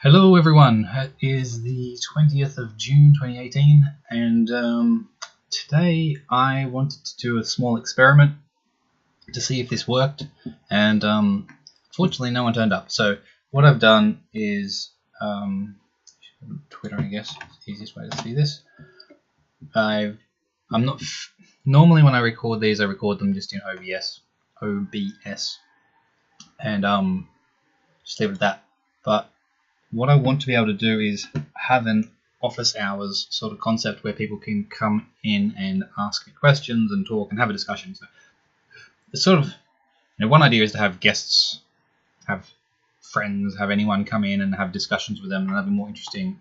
Hello everyone, it is the 20th of June 2018 and today I wanted to do a small experiment to see if this worked, and fortunately no one turned up. So what I've done is, Twitter I guess is the easiest way to see this. Normally when I record these I record them just in OBS and just leave it at that, but what I want to be able to do is have an office hours sort of concept where people can come in and ask me questions and talk and have a discussion. So it's sort of, one idea is to have guests, have friends, have anyone come in and have discussions with them, and that'll be more interesting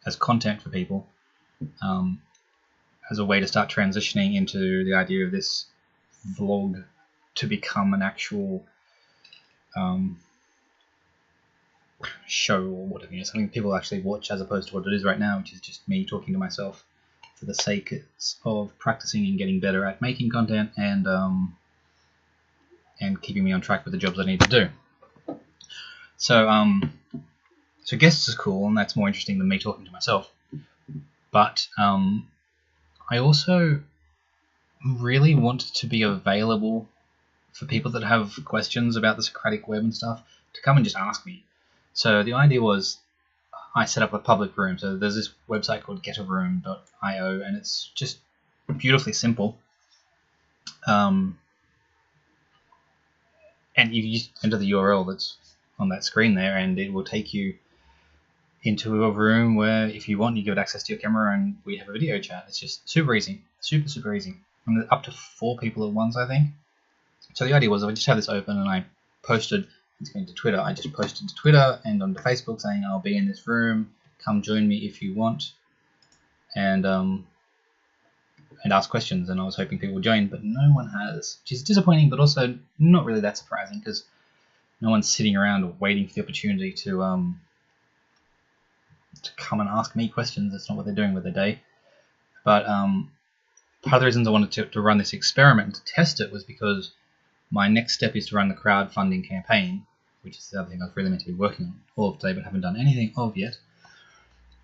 as content for people, as a way to start transitioning into the idea of this vlog to become an actual show or whatever, something people actually watch, as opposed to what it is right now, which is just me talking to myself for the sake of practicing and getting better at making content and keeping me on track with the jobs I need to do. So guests is cool, and that's more interesting than me talking to myself. But I also really want to be available for people that have questions about the Socratic web and stuff to come and just ask me. So the idea was, I set up a public room. So there's this website called getaroom.io, and it's just beautifully simple. And you just enter the URL that's on that screen there, and it will take you into a room where, if you want, you get access to your camera and we have a video chat. It's just super easy, super easy. And there's up to 4 people at once, I think. So the idea was, I just have this open and I posted. It's going to Twitter. I just posted to Twitter and onto Facebook saying I'll be in this room. Come join me if you want, and ask questions. And I was hoping people would join, but no one has, which is disappointing, but also not really that surprising, because no one's sitting around waiting for the opportunity to come and ask me questions. That's not what they're doing with their day. But part of the reasons I wanted to run this experiment to test it was because my next step is to run the crowdfunding campaign, which is the other thing I was really meant to be working on all of today, but haven't done anything of yet.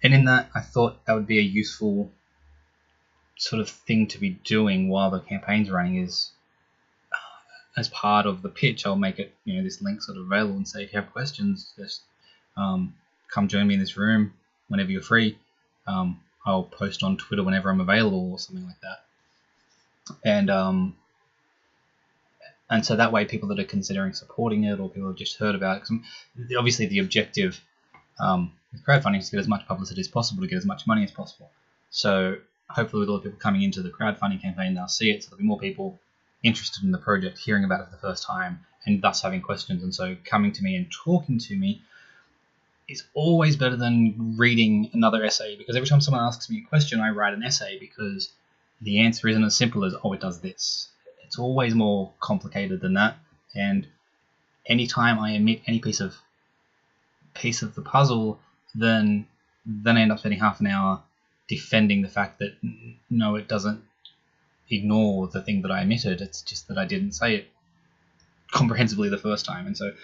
And in that, I thought that would be a useful sort of thing to be doing while the campaign's running. Is, as part of the pitch, I'll make it, this link sort of available and say, if you have questions, just come join me in this room whenever you're free. I'll post on Twitter whenever I'm available or something like that. And so that way, people that are considering supporting it, or people who have just heard about it, 'cause obviously the objective with crowdfunding is to get as much publicity as possible, to get as much money as possible. So hopefully with all the people coming into the crowdfunding campaign, they'll see it, so there'll be more people interested in the project, hearing about it for the first time, and thus having questions. And so coming to me and talking to me is always better than reading another essay, because every time someone asks me a question, I write an essay, because the answer isn't as simple as, oh, it does this. It's always more complicated than that, and anytime I omit any piece of the puzzle, then I end up spending half an hour defending the fact that no, it doesn't ignore the thing that I omitted. It's just that I didn't say it comprehensively the first time, and so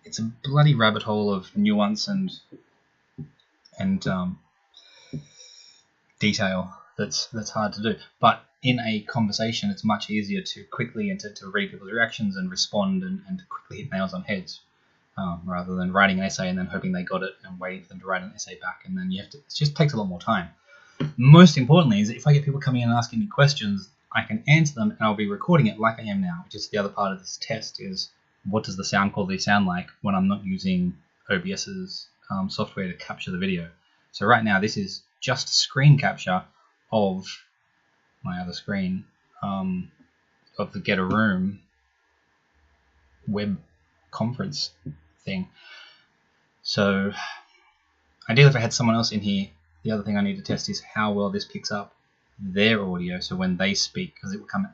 it's a bloody rabbit hole of nuance and detail that's hard to do. But in a conversation, it's much easier to quickly and to read people's reactions and respond and to quickly hit nails on heads, rather than writing an essay and then hoping they got it and waiting for them to write an essay back, and then it just takes a lot more time. Most importantly is, if I get people coming in and asking me questions, I can answer them, and I'll be recording it like I am now, which is the other part of this test, is what does the sound quality sound like when I'm not using OBS's software to capture the video. So right now this is just screen capture of my other screen, of the Get a Room web conference thing. So ideally, if I had someone else in here, the other thing I need to test is how well this picks up their audio. So when they speak, because it will come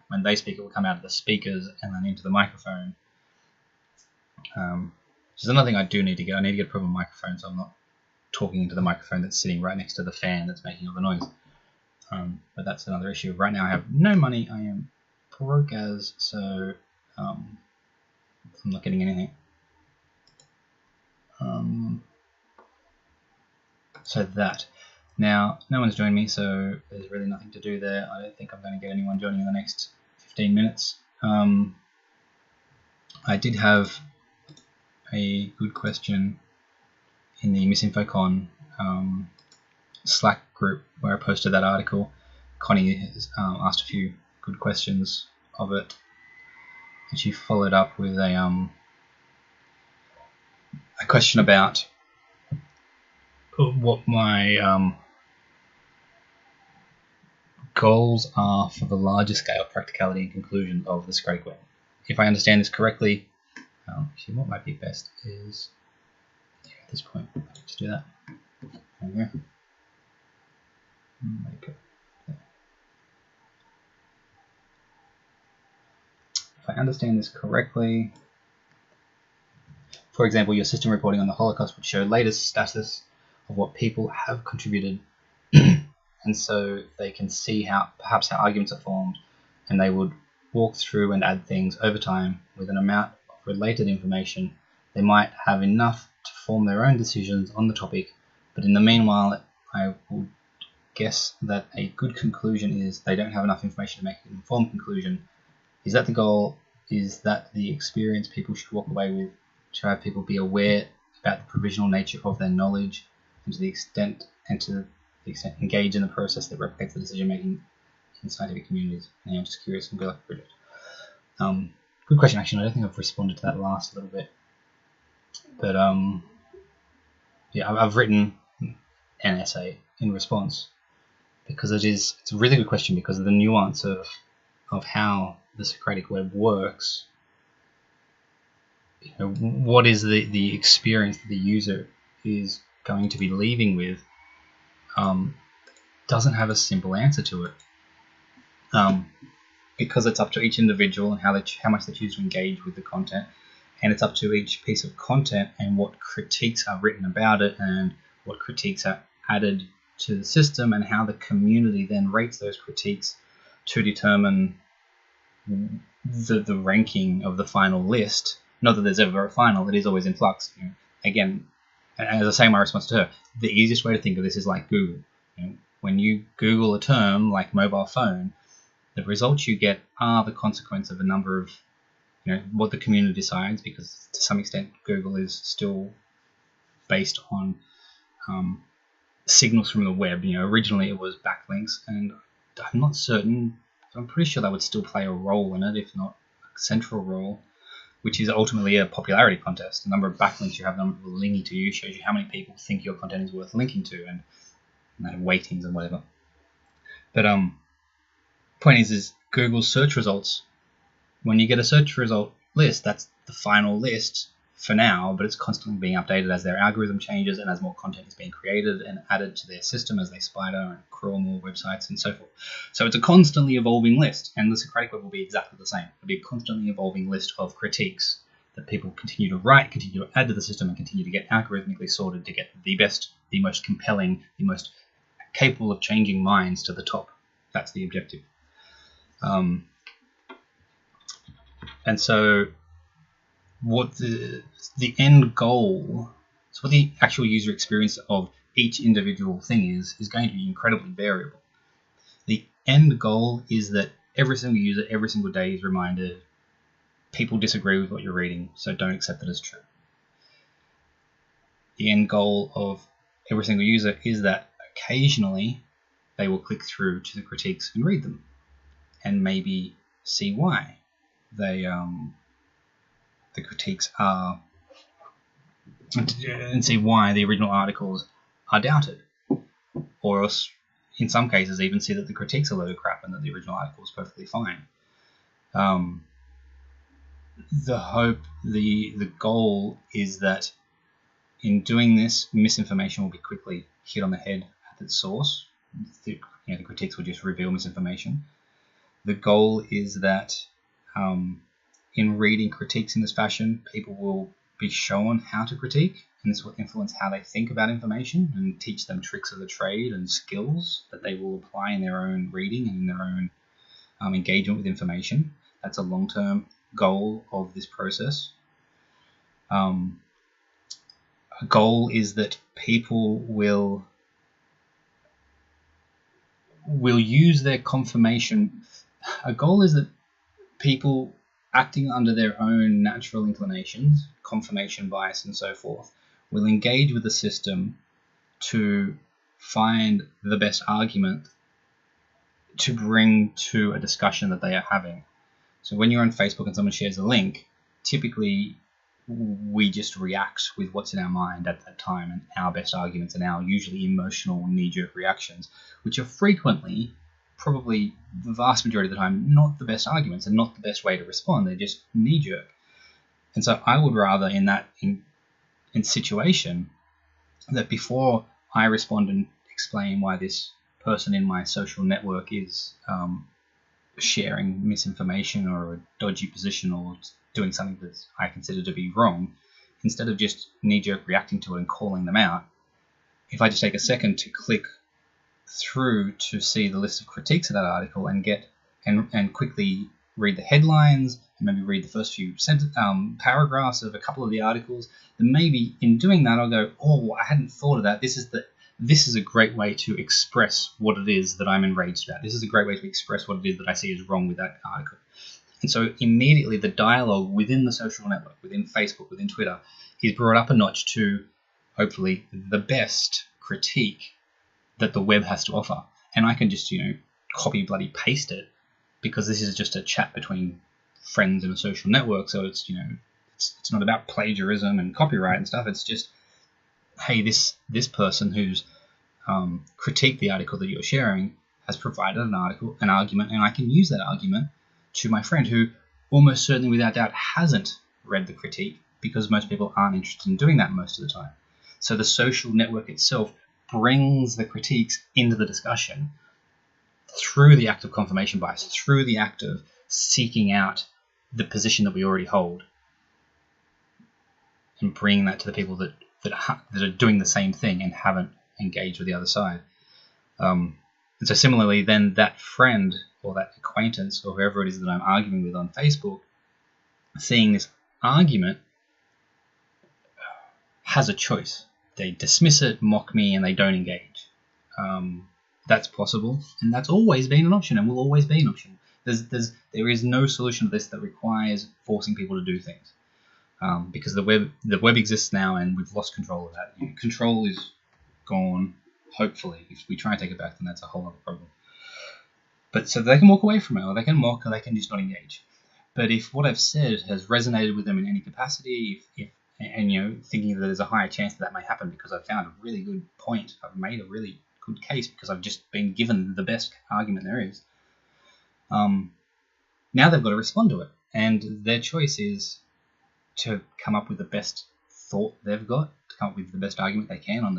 out of the speakers and then into the microphone. Which is another thing I do need to get. I need to get a proper microphone, so I'm not talking into the microphone that's sitting right next to the fan that's making all the noise. But that's another issue. Right now I have no money. I am broke as, so I'm not getting anything. So that. Now, no one's joined me, so there's really nothing to do there. I don't think I'm going to get anyone joining in the next 15 minutes. I did have a good question in the MisinfoCon Slack group where I posted that article. Connie has asked a few good questions of it, and she followed up with a question about what my goals are for the larger scale practicality and conclusion of the Socratic Web. If I understand this correctly, actually what might be best is, at this point, let's do that. There we go. Make it there. If I understand this correctly, for example, your system reporting on the Holocaust would show latest status of what people have contributed, and so they can see how arguments are formed, and they would walk through and add things over time with an amount of related information. They might have enough to form their own decisions on the topic, but in the meanwhile, I would guess that a good conclusion is they don't have enough information to make an informed conclusion. Is that the goal? Is that the experience people should walk away with? To have people be aware about the provisional nature of their knowledge, and to the extent engage in the process that replicates the decision making in scientific communities. And I'm just curious and be like, good question. Actually, I don't think I've responded to that last little bit, but yeah, I've written an essay in response because it's a really good question because of the nuance of how the Socratic Web works. What is the experience that the user is going to be leaving with doesn't have a simple answer to it, because it's up to each individual and how much they choose to engage with the content, and it's up to each piece of content and what critiques are written about it and what critiques are added to the system and how the community then rates those critiques to determine the ranking of the final list. Not that there's ever a final, it is always in flux. Again, as I say in my response to her, the easiest way to think of this is like Google. When you Google a term like mobile phone, the results you get are the consequence of a number of, what the community decides, because to some extent Google is still based on signals from the web. Originally it was backlinks, and I'm not certain, I'm pretty sure that would still play a role in it, if not a central role, which is ultimately a popularity contest. The number of backlinks you have, the number of people linking to you, shows you how many people think your content is worth linking to, and they have weightings and whatever. But point is Google's search results, when you get a search result list, that's the final list for now, but it's constantly being updated as their algorithm changes and as more content is being created and added to their system as they spider and crawl more websites and so forth. So it's a constantly evolving list, and the Socratic Web will be exactly the same. It'll be a constantly evolving list of critiques that people continue to write, continue to add to the system, and continue to get algorithmically sorted to get the best, the most compelling, the most capable of changing minds to the top. That's the objective. And so what the end goal, so what the actual user experience of each individual thing is going to be incredibly variable. The end goal is that every single user, every single day is reminded, people disagree with what you're reading, so don't accept it as true. The end goal of every single user is that occasionally they will click through to the critiques and read them, and maybe see why the critiques are, and see why the original articles are doubted, or else in some cases even see that the critiques are a load of crap and that the original article is perfectly fine. The hope, the goal is that in doing this, misinformation will be quickly hit on the head at its source. The critiques will just reveal misinformation. The goal is that in reading critiques in this fashion, people will be shown how to critique, and this will influence how they think about information and teach them tricks of the trade and skills that they will apply in their own reading and in their own engagement with information. That's a long-term goal of this process. A goal is that people will will use their confirmation. A goal is that people acting under their own natural inclinations, confirmation bias and so forth, will engage with the system to find the best argument to bring to a discussion that they are having. So when you're on Facebook and someone shares a link, typically we just react with what's in our mind at that time, and our best arguments and our usually emotional knee-jerk reactions, which are frequently, probably the vast majority of the time, not the best arguments and not the best way to respond. They're just knee-jerk. And so I would rather in that situation that before I respond and explain why this person in my social network is sharing misinformation or a dodgy position or doing something that I consider to be wrong, instead of just knee-jerk reacting to it and calling them out, if I just take a second to click through to see the list of critiques of that article and get and quickly read the headlines and maybe read the first few paragraphs of a couple of the articles, then maybe in doing that I'll go, oh, I hadn't thought of that. This is a great way to express what it is that I'm enraged about. This is a great way to express what it is that I see is wrong with that article. And so immediately the dialogue within the social network, within Facebook, within Twitter, is brought up a notch to hopefully the best critique that the web has to offer. And I can just, copy bloody paste it, because this is just a chat between friends in a social network. So it's, it's not about plagiarism and copyright and stuff. It's just, hey, this person who's critiqued the article that you're sharing has provided an argument, and I can use that argument to my friend who almost certainly without doubt hasn't read the critique, because most people aren't interested in doing that most of the time. So the social network itself brings the critiques into the discussion through the act of confirmation bias, through the act of seeking out the position that we already hold and bringing that to the people that are doing the same thing and haven't engaged with the other side. And so similarly, then that friend or that acquaintance or whoever it is that I'm arguing with on Facebook, seeing this argument, has a choice. They dismiss it, mock me, and they don't engage. That's possible, and that's always been an option and will always be an option. There is no solution to this that requires forcing people to do things. Because the web exists now, and we've lost control of that. Control is gone, hopefully. If we try and take it back, then that's a whole other problem. But so they can walk away from it, or they can mock, or they can just not engage. But if what I've said has resonated with them in any capacity, and thinking that there's a higher chance that may happen because I've found a really good point, I've made a really good case because I've just been given the best argument there is. Now they've got to respond to it, and their choice is to come up with the best thought they've got, to come up with the best argument they can from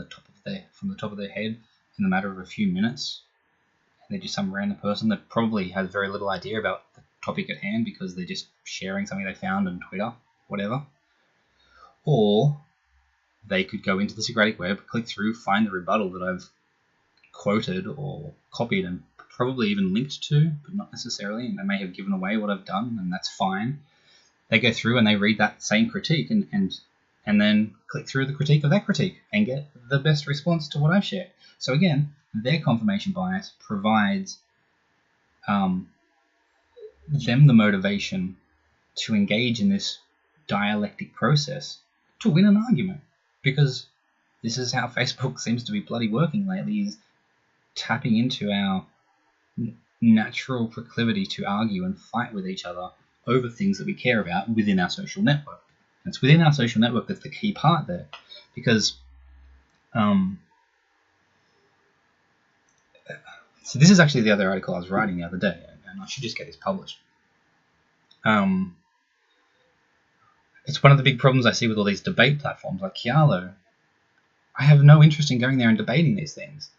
the top of their head in the matter of a few minutes. And they're just some random person that probably has very little idea about the topic at hand because they're just sharing something they found on Twitter, whatever. Or they could go into the Socratic web, click through, find the rebuttal that I've quoted or copied and probably even linked to, but not necessarily, and they may have given away what I've done, and that's fine. They go through and they read that same critique and then click through the critique of that critique and get the best response to what I've shared. So again, their confirmation bias provides them the motivation to engage in this dialectic process to win an argument, because this is how Facebook seems to be bloody working lately, is tapping into our natural proclivity to argue and fight with each other over things that we care about within our social network. And it's within our social network that's the key part there, because so this is actually the other article I was writing the other day, and I should just get this published. It's one of the big problems I see with all these debate platforms like Kialo. I have no interest in going there and debating these things,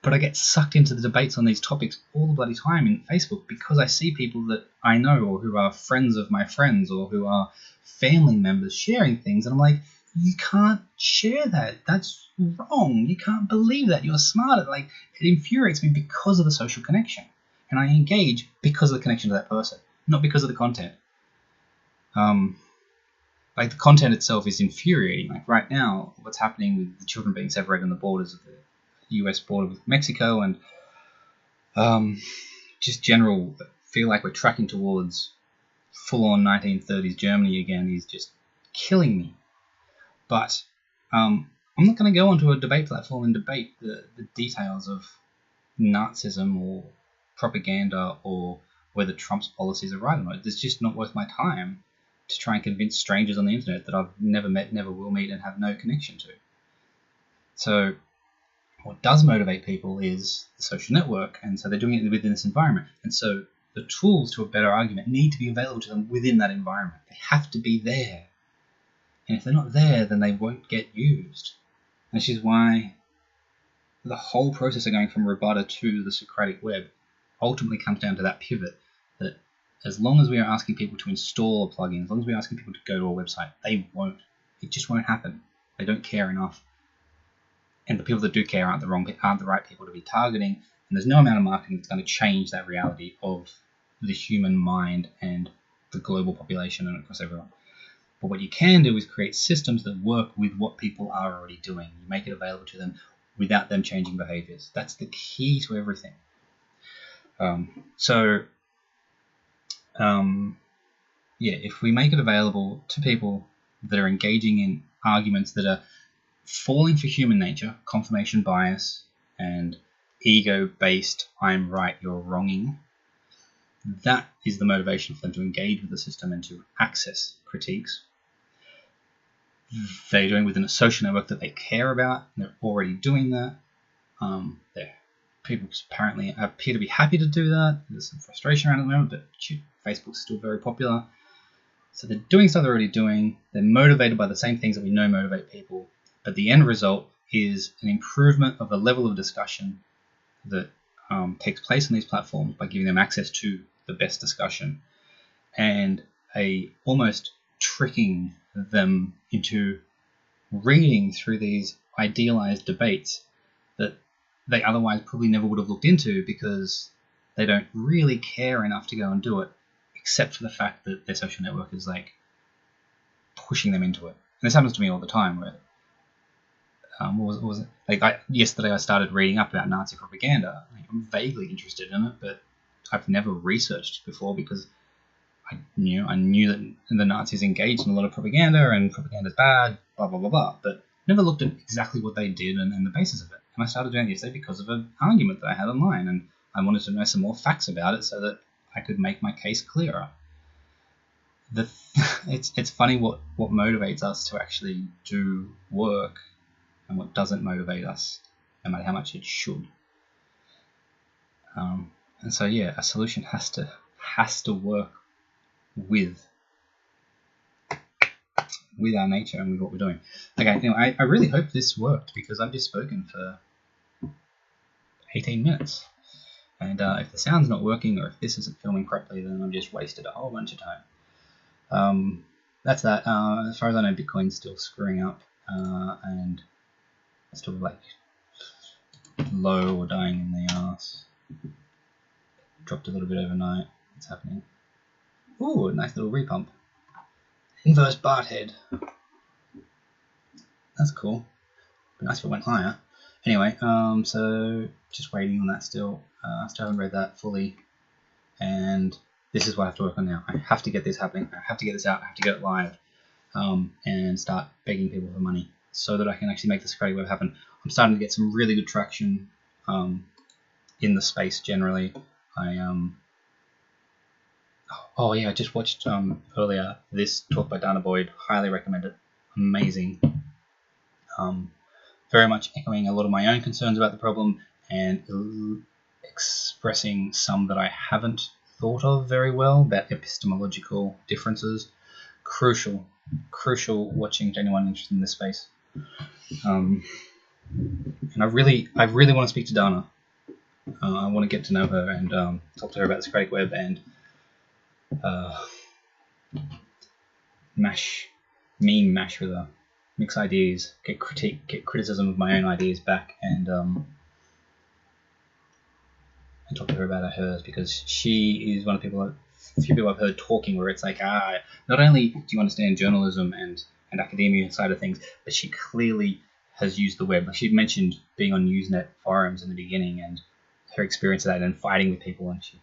but I get sucked into the debates on these topics all the bloody time in Facebook because I see people that I know or who are friends of my friends or who are family members sharing things, and I'm like, you can't share that. That's wrong. You can't believe that. You're smart. Like, it infuriates me because of the social connection, and I engage because of the connection to that person, not because of the content. Like, the content itself is infuriating. Like, right now, what's happening with the children being separated on the borders of the US border with Mexico, and Just general feel like we're tracking towards full-on 1930s Germany again is just killing me. But I'm not going to go onto a debate platform and debate the details of Nazism or propaganda or whether Trump's policies are right or not. It's just not worth my time to try and convince strangers on the internet that I've never met, never will meet, and have no connection to. So what does motivate people is the social network, and so they're doing it within this environment. And so the tools to a better argument need to be available to them within that environment. They have to be there. And if they're not there, then they won't get used. And this is why the whole process of going from Rebutta to the Socratic web ultimately comes down to that pivot, that as long as we are asking people to install a plugin, as long as we're asking people to go to a website, they won't. It just won't happen. They don't care enough. And the people that do care aren't the right people to be targeting. And there's no amount of marketing that's going to change that reality of the human mind and the global population and across everyone. But what you can do is create systems that work with what people are already doing. You make it available to them without them changing behaviors. That's the key to everything. If we make it available to people that are engaging in arguments that are falling for human nature, confirmation bias, and ego-based, I'm right, you're wronging, that is the motivation for them to engage with the system and to access critiques. They're doing within a social network that they care about. They're already doing that. People apparently appear to be happy to do that. There's some frustration around it at the moment, but Facebook's still very popular. So they're doing stuff they're already doing. They're motivated by the same things that we know motivate people. But the end result is an improvement of the level of discussion that takes place on these platforms by giving them access to the best discussion, and almost tricking them into reading through these idealized debates that they otherwise probably never would have looked into, because they don't really care enough to go and do it, except for the fact that their social network is like pushing them into it. And this happens to me all the time, where what was it? Yesterday I started reading up about Nazi propaganda. I'm vaguely interested in it, but I've never researched before, because I knew that the Nazis engaged in a lot of propaganda, and propaganda's bad, blah, blah, blah, blah, but never looked at exactly what they did and the basis of it. And I started doing it yesterday because of an argument that I had online, and I wanted to know some more facts about it so that I could make my case clearer. It's funny what motivates us to actually do work and what doesn't motivate us, no matter how much it should. And so a solution has to work with our nature and with what we're doing. Okay, anyway, I really hope this worked, because I've just spoken for 18 minutes. And if the sound's not working, or if this isn't filming properly, then I've just wasted a whole bunch of time. That's that. As far as I know, Bitcoin's still screwing up, and it's still like low or dying in the ass. Dropped a little bit overnight. What's happening? Ooh, a nice little repump. Inverse Bart head. That's cool. Be nice if it went higher. Anyway, so just waiting on that still. Still haven't read that fully. And this is what I have to work on now. I have to get this happening. I have to get this out. I have to get it live. And start begging people for money so that I can actually make this Socratic web happen. I'm starting to get some really good traction in the space generally. I just watched earlier this talk by Dana Boyd. Highly recommend it. Amazing. Very much echoing a lot of my own concerns about the problem, and expressing some that I haven't thought of very well about epistemological differences. Crucial watching to anyone interested in this space. And I really want to speak to Dana. I want to get to know her and talk to her about the Socratic web and mash with her, mix ideas, get criticism of my own ideas back, and talk to her about hers, because she is one of the few people I've heard talking where it's like, not only do you understand journalism and academia side of things, but she clearly has used the web. Like she mentioned being on Usenet forums in the beginning, her experience of that and fighting with people, and she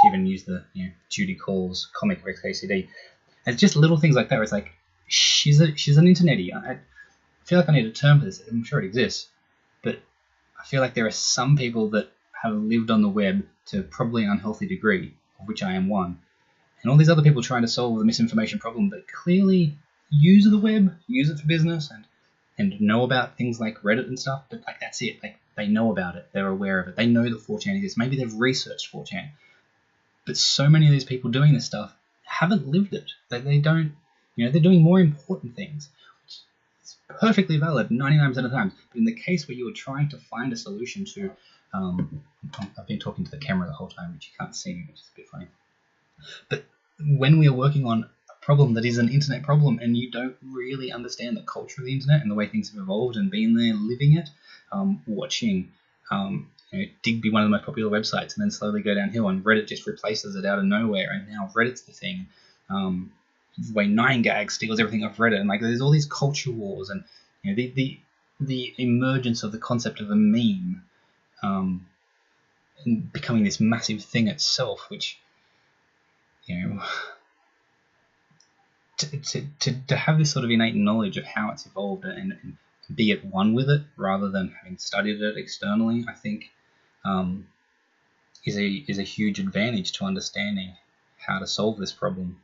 even used the Judy Call's comic of XKCD. It's just little things like that where it's like she's an internetie. I feel like I need a term for this. I'm sure it exists, but I feel like there are some people that have lived on the web to probably an unhealthy degree, of which I am one, and all these other people trying to solve the misinformation problem that clearly use the web, use it for business, and know about things like Reddit and stuff, but like that's it. Like they know about it, they're aware of it, they know that 4chan exists. Maybe they've researched 4chan, but so many of these people doing this stuff haven't lived it. They don't, they're doing more important things, which is perfectly valid 99% of the time. But in the case where you are trying to find a solution to, I've been talking to the camera the whole time, which you can't see me, which is a bit funny. But when we are working on a problem that is an internet problem and you don't really understand the culture of the internet and the way things have evolved and been there, living it, watching Digby, one of the most popular websites, and then slowly go downhill, and Reddit just replaces it out of nowhere, and now Reddit's the thing. The way 9gag steals everything off Reddit, and like there's all these culture wars, and the emergence of the concept of a meme and becoming this massive thing itself, which to have this sort of innate knowledge of how it's evolved and be at one with it rather than having studied it externally, I think is a huge advantage to understanding how to solve this problem.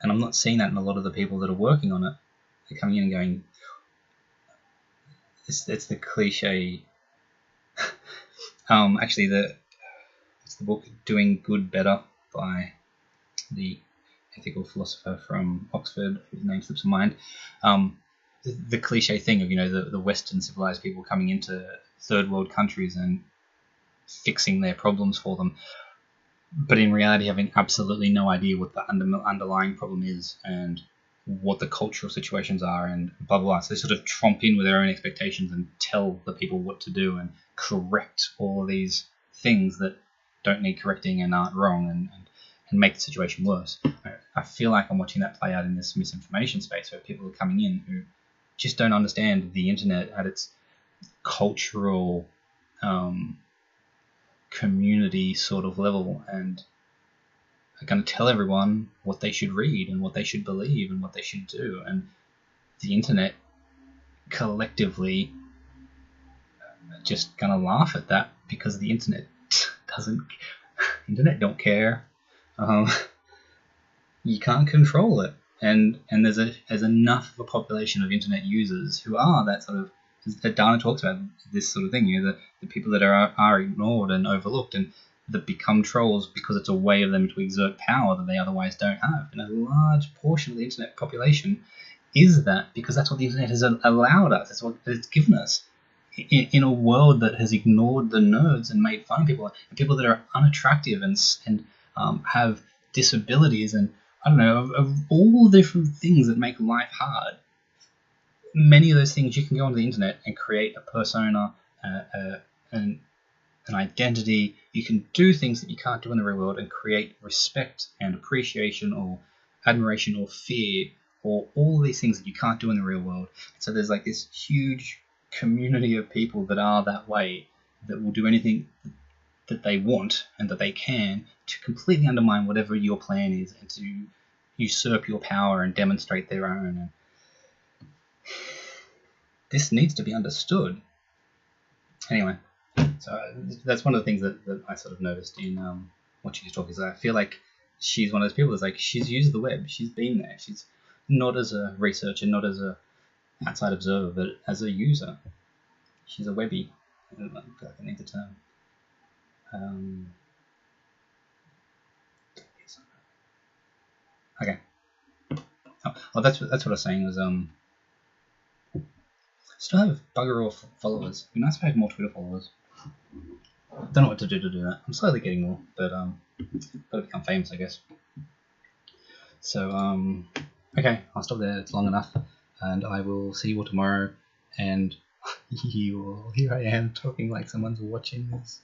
And I'm not seeing that in a lot of the people that are working on it. They're coming in and going, it's the cliche. Actually, it's the book Doing Good Better by the ethical philosopher from Oxford, whose name slips my mind. The cliche thing of the Western civilized people coming into third world countries and fixing their problems for them, but in reality having absolutely no idea what the underlying problem is and what the cultural situations are and blah blah blah. So they sort of tromp in with their own expectations and tell the people what to do and correct all of these things that don't need correcting and aren't wrong and make the situation worse. I feel like I'm watching that play out in this misinformation space where people are coming in who just don't understand the internet at its cultural community sort of level and are going to tell everyone what they should read and what they should believe and what they should do. And the internet collectively are just going to laugh at that because the internet don't care. You can't control it, and there's enough of a population of internet users who are that sort of, that Dana talks about, this sort of thing, the people that are ignored and overlooked and that become trolls because it's a way of them to exert power that they otherwise don't have. And a large portion of the internet population is that because that's what the internet has allowed us. That's what it's given us. In a world that has ignored the nerds and made fun of people that are unattractive and have disabilities and I don't know, of all the different things that make life hard. Many of those things you can go onto the internet and create a persona, an identity. You can do things that you can't do in the real world and create respect and appreciation or admiration or fear or all these things that you can't do in the real world. So there's like this huge community of people that are that way, that will do anything that they want and that they can to completely undermine whatever your plan is and to usurp your power and demonstrate their own. And this needs to be understood. Anyway, so that's one of the things that I sort of noticed in what she's talking. Is I feel like she's one of those people that's like, she's used the web, she's been there, she's not as a researcher, not as a outside observer, but as a user. She's a webbie. I feel like I need the term. Okay. Oh, that's what I was saying was still have bugger all followers. It'd be nice if I had more Twitter followers. Don't know what to do that. I'm slowly getting more, but gotta become famous, I guess. So okay, I'll stop there. It's long enough, and I will see you all tomorrow. And here I am talking like someone's watching this.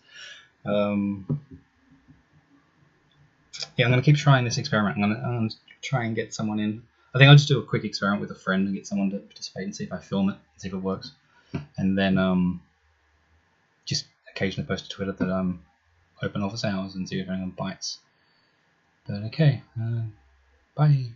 Yeah, I'm gonna keep trying this experiment. I'm gonna try and get someone in. I think I'll just do a quick experiment with a friend and get someone to participate and see if I film it, see if it works, and then just occasionally post to Twitter that I'm open office hours and see if anyone bites. But okay, bye.